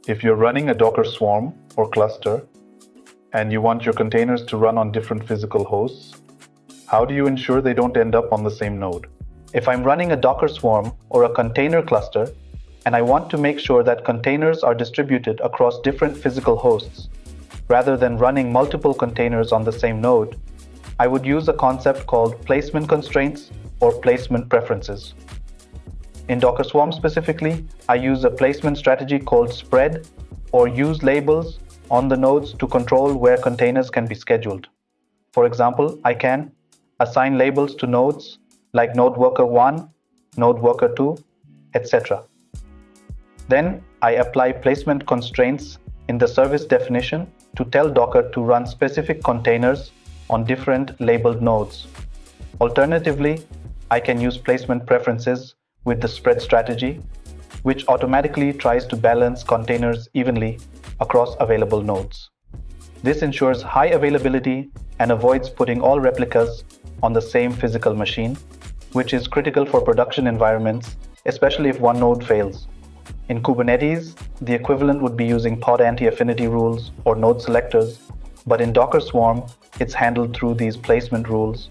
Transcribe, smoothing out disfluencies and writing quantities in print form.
If you're running a Docker swarm or cluster, and you want your containers to run on different physical hosts, how do you ensure they don't end up on the same node? If I'm running a Docker swarm or a container cluster, and I want to make sure that containers are distributed across different physical hosts, rather than running multiple containers on the same node, I would use a concept called placement constraints or placement preferences. In Docker Swarm specifically, I use a placement strategy called spread or use labels on the nodes to control where containers can be scheduled. For example, I can assign labels to nodes like node worker 1, node worker 2, etc. Then I apply placement constraints in the service definition to tell Docker to run specific containers on different labeled nodes. Alternatively, I can use placement preferences with the spread strategy, which automatically tries to balance containers evenly across available nodes. This ensures high availability and avoids putting all replicas on the same physical machine, which is critical for production environments, especially if one node fails. In Kubernetes, the equivalent would be using pod anti-affinity rules or node selectors, but in Docker Swarm, it's handled through these placement rules